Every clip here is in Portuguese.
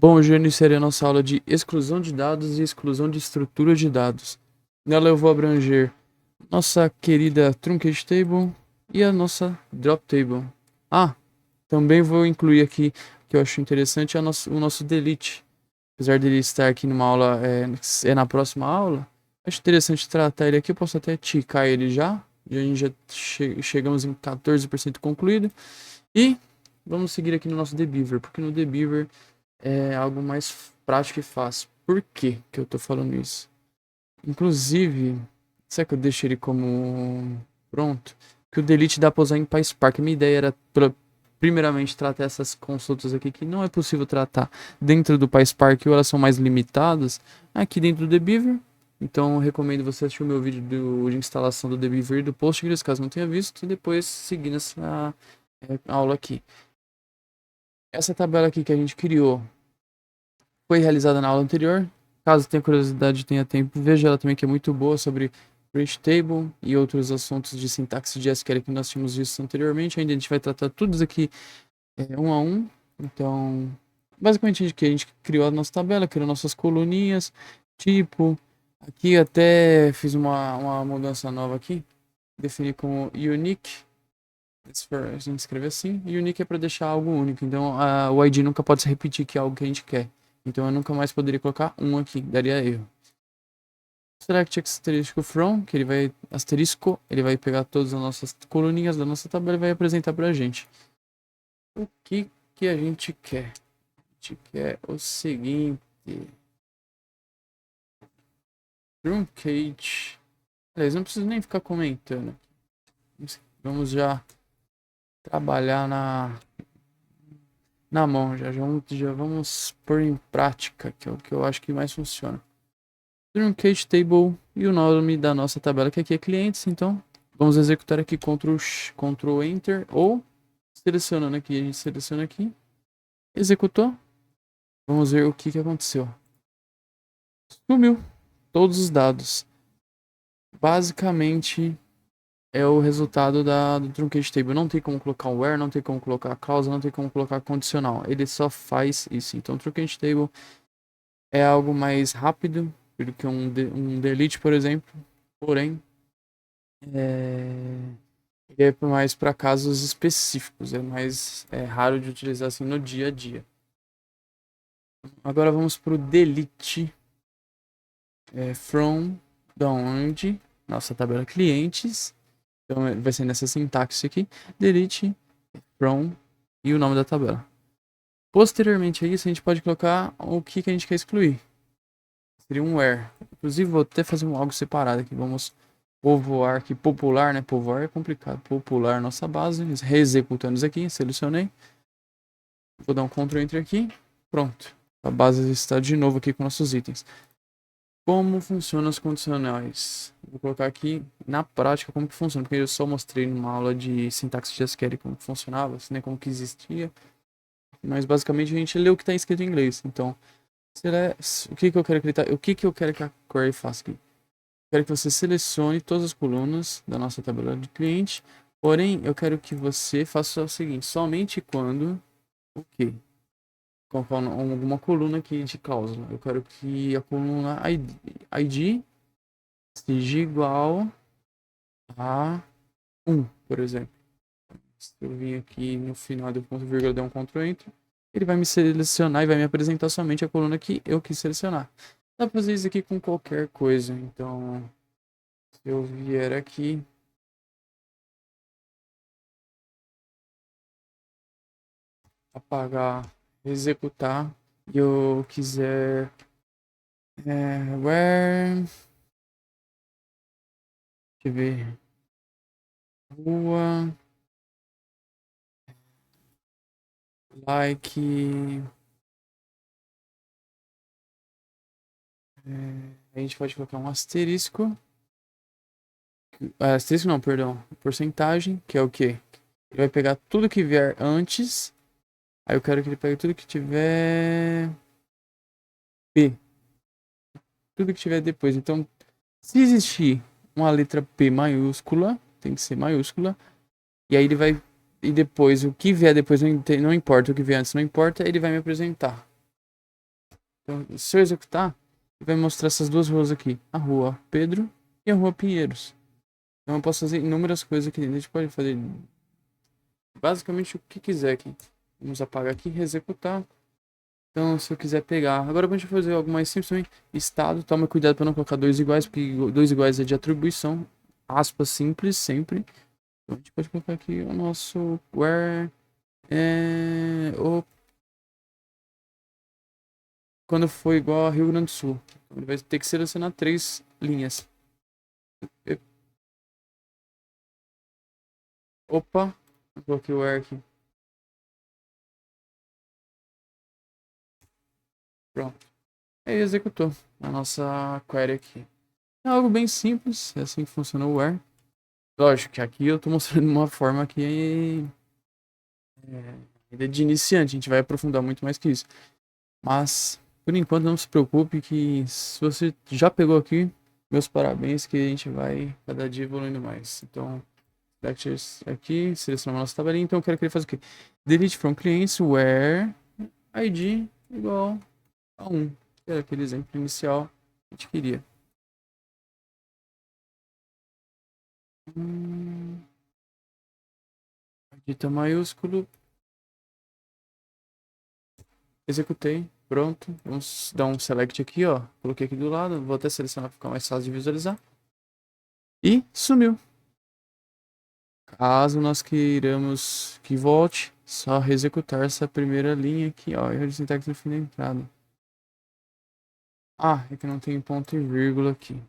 Bom, hoje eu iniciarei a nossa aula de exclusão de dados e exclusão de estrutura de dados. Nela eu vou abranger nossa querida Truncate Table e a nossa Drop Table. Também vou incluir aqui, que eu acho interessante, o nosso Delete. Apesar dele estar aqui numa aula, na próxima aula, acho interessante tratar ele aqui. Eu posso até ticar ele já. A gente já chegamos em 14% concluído. E vamos seguir aqui no nosso Debeaver, porque no Debeaver é algo mais prático e fácil. Por que que eu tô falando isso? Inclusive, será que eu deixo ele como pronto? Que o Delete dá pra usar em PySpark. A minha ideia era, primeiramente, tratar essas consultas aqui que não é possível tratar dentro do PySpark, ou elas são mais limitadas aqui dentro do Debeaver. Então, eu recomendo você assistir o meu vídeo de instalação do Debeaver e do Postgres, caso não tenha visto, e depois seguir nessa aula aqui. Essa tabela aqui que a gente criou foi realizada na aula anterior. Caso tenha curiosidade e tenha tempo, veja ela também, que é muito boa, sobre Create Table e outros assuntos de sintaxe de SQL que nós tínhamos visto anteriormente. Ainda a gente vai tratar tudo isso aqui um a um. Então, basicamente a gente criou a nossa tabela, criou nossas coluninhas, tipo, aqui até fiz uma mudança nova aqui, defini como unique. A gente escreve assim, e unique é para deixar algo único, então o ID nunca pode se repetir, que é algo que a gente quer. Então eu nunca mais poderia colocar um aqui, daria erro. Select asterisco from, que ele vai ele vai pegar todas as nossas coluninhas da nossa tabela e vai apresentar pra gente. O que que a gente quer? A gente quer o seguinte: truncate. Aliás, não preciso nem ficar comentando. Vamos já trabalhar na mão, já vamos pôr em prática, que é o que eu acho que mais funciona. Truncate Table e o nome da nossa tabela, que aqui é clientes. Então, vamos executar aqui Ctrl Enter, ou selecionando aqui, a gente seleciona aqui, executou. Vamos ver o que aconteceu. Sumiu todos os dados. Basicamente, é o resultado do Truncate Table. Não tem como colocar um where, não tem como colocar causa, não tem como colocar condicional. Ele só faz isso. Então, o Truncate Table é algo mais rápido do que um delete, por exemplo. Porém, ele é mais para casos específicos. É mais raro de utilizar assim no dia a dia. Agora vamos para o delete from, da onde nossa tabela clientes. Então vai ser nessa sintaxe aqui, delete from e o nome da tabela. Posteriormente a isso, a gente pode colocar o que a gente quer excluir. Seria um where. Inclusive, vou até fazer algo separado aqui. Vamos povoar aqui, popular, né? Povoar é complicado. Popular nossa base. Reexecutando isso aqui, selecionei. Vou dar um Ctrl Enter aqui. Pronto. A base está de novo aqui com nossos itens. Como funcionam os condicionais? Vou colocar aqui na prática como que funciona, porque eu só mostrei numa aula de sintaxe de SQL como que funcionava, assim, né, como que existia. Mas basicamente a gente lê o que está escrito em inglês. Então, o que eu quero acreditar? O que eu quero que a query faça aqui? Quero que você selecione todas as colunas da nossa tabela de cliente. Porém, eu quero que você faça o seguinte: somente quando o quê? Colocar alguma coluna aqui de cláusula. Eu quero que a coluna ID seja igual a 1, por exemplo. Se eu vim aqui no final do ponto vírgula, der um Ctrl Enter, ele vai me selecionar e vai me apresentar somente a coluna que eu quis selecionar. Dá pra fazer isso aqui com qualquer coisa. Então, se eu vier aqui, apagar, executar, e eu quiser where, deixa eu ver, rua, like, a gente pode colocar um asterisco, asterisco não, perdão, porcentagem, que é o quê? Ele vai pegar tudo que vier antes, aí eu quero que ele pegue tudo que tiver P, tudo que tiver depois. Então, se existir uma letra P maiúscula, tem que ser maiúscula, e aí ele vai, e depois, o que vier depois não importa, o que vier antes não importa, ele vai me apresentar. Então, se eu executar, ele vai mostrar essas duas ruas aqui. A rua Pedro e a rua Pinheiros. Então eu posso fazer inúmeras coisas aqui dentro. A gente pode fazer basicamente o que quiser aqui. Vamos apagar aqui e executar. Então, se eu quiser pegar... Agora, pra gente fazer algo mais simples também. Estado, toma cuidado para não colocar dois iguais, porque dois iguais é de atribuição. Aspas simples, sempre. Então, a gente pode colocar aqui o nosso where... Quando for igual a Rio Grande do Sul. Então, ele vai ter que selecionar 3 linhas. Opa, eu coloquei o where aqui. Pronto. Aí executou a nossa query aqui. É algo bem simples, é assim que funciona o where. Lógico que aqui eu tô mostrando uma forma que ainda de iniciante, a gente vai aprofundar muito mais que isso. Mas, por enquanto, não se preocupe que se você já pegou aqui, meus parabéns que a gente vai cada dia evoluindo mais. Então, lectures aqui, selecionar a nossa tabelinha. Então, eu quero que ele faça o quê? Delete from clients where id igual a 1. Que era aquele exemplo inicial que a gente queria. Dita maiúsculo. Executei. Pronto. Vamos dar um select aqui, ó. Coloquei aqui do lado. Vou até selecionar para ficar mais fácil de visualizar. E sumiu. Caso nós queiramos que volte, só executar essa primeira linha aqui, ó. Erro de sintaxe no fim da entrada. Ah, é que não tem ponto e vírgula aqui.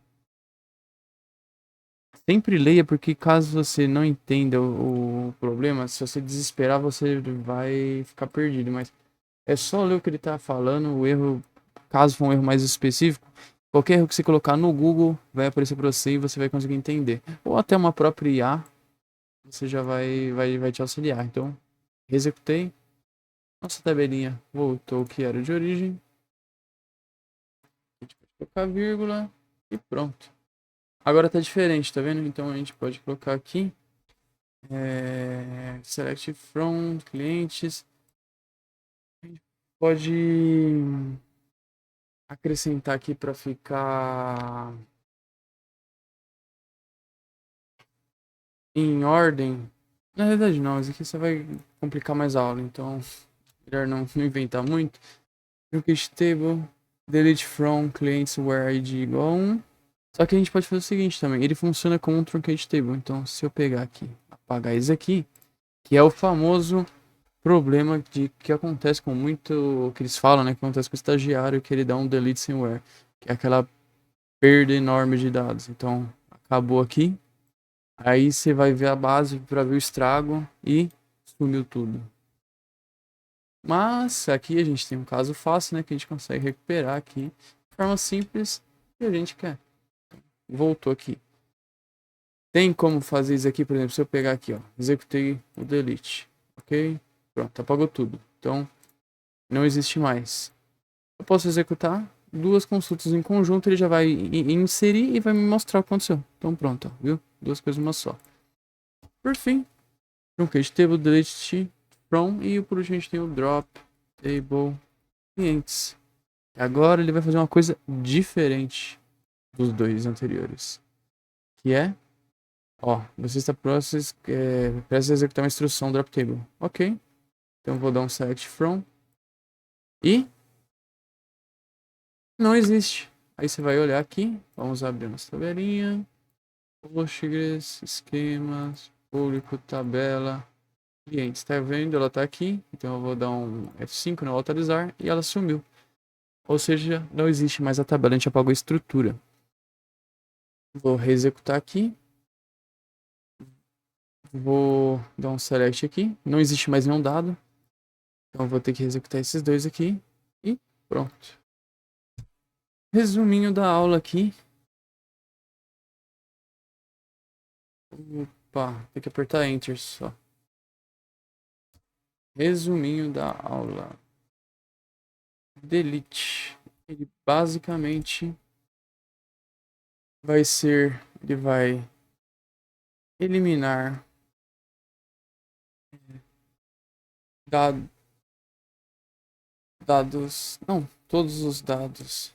Sempre leia, porque caso você não entenda o problema, se você desesperar, você vai ficar perdido. Mas é só ler o que ele tá falando, o erro, caso for um erro mais específico, qualquer erro que você colocar no Google vai aparecer para você e você vai conseguir entender. Ou até uma própria IA, você já vai te auxiliar. Então, executei. Nossa tabelinha voltou o que era de origem. A gente pode colocar vírgula e pronto. Agora tá diferente, tá vendo? Então a gente pode colocar aqui select from clientes. A gente pode acrescentar aqui para ficar em ordem. Na verdade não, mas aqui você vai complicar mais a aula, então melhor não inventar muito. Truncate table, delete from clients where id igual a 1. Só que a gente pode fazer o seguinte também, ele funciona como um truncate table. Então se eu pegar aqui, apagar isso aqui, que é o famoso problema de que acontece com muito, que eles falam, né, que acontece com o estagiário, que ele dá um delete sem where, que é aquela perda enorme de dados. Então, acabou aqui. Aí você vai ver a base para ver o estrago e sumiu tudo. Mas aqui a gente tem um caso fácil, né, que a gente consegue recuperar aqui de forma simples que a gente quer. Voltou aqui. Tem como fazer isso aqui, por exemplo, se eu pegar aqui, ó, executei o delete, ok? Pronto, apagou tudo. Então, não existe mais. Eu posso executar duas consultas em conjunto, ele já vai inserir e vai me mostrar o que aconteceu. Então pronto, ó, viu? Duas coisas uma só. Por fim, truncate table, delete from e por último a gente tem o drop table clientes. Agora ele vai fazer uma coisa diferente dos dois anteriores, que é, ó, você está prestes a executar uma instrução drop table. Ok, então eu vou dar um select from e não existe. Aí você vai olhar aqui, vamos abrir nossa tabelinha, Postgres, esquemas, público, tabela, clientes. Tá vendo? Ela tá aqui, então eu vou dar um F5 no atualizar e ela sumiu. Ou seja, não existe mais a tabela, a gente apagou a estrutura. Vou reexecutar aqui, vou dar um select aqui, não existe mais nenhum dado, então eu vou ter que executar esses dois aqui e pronto. Resuminho da aula aqui. Opa, tem que apertar Enter só. Resuminho da aula. Delete. Ele basicamente vai ser, ele vai eliminar dados, não, todos os dados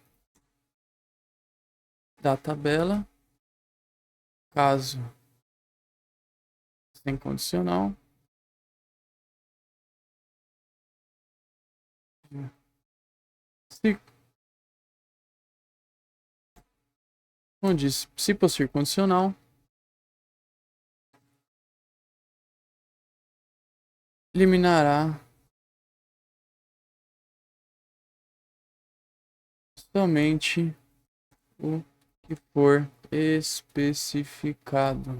da tabela, caso sem condicional, se, onde se possuir condicional, eliminará somente o que for especificado.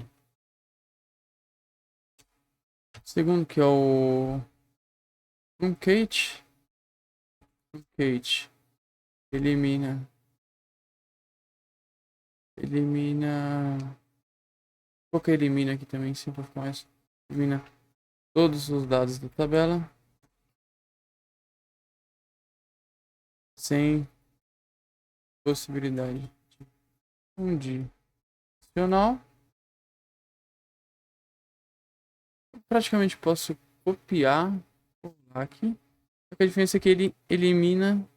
Segundo que é o truncate elimina vou colocar elimina aqui também, sim, para ficar mais. Elimina todos os dados da tabela sem possibilidade de condicional. Praticamente posso copiar, colar aqui. A diferença é que ele elimina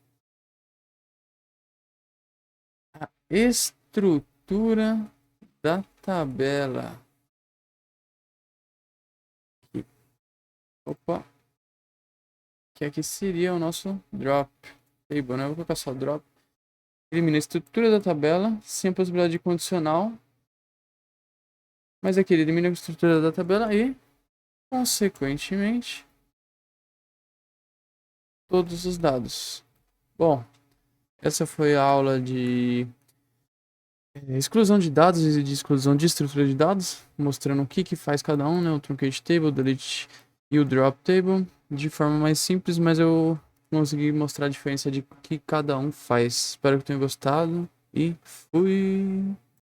a estrutura da tabela. Aqui. Opa. Que aqui seria o nosso drop table, né? Eu vou colocar só drop. Elimina a estrutura da tabela sem a possibilidade de condicional. Mas aqui ele elimina a estrutura da tabela e, consequentemente, todos os dados. Bom, essa foi a aula de exclusão de dados e de exclusão de estrutura de dados, mostrando o que faz cada um, né? O truncate table, o delete e o drop table, de forma mais simples, mas eu consegui mostrar a diferença de que cada um faz. Espero que tenham gostado e fui!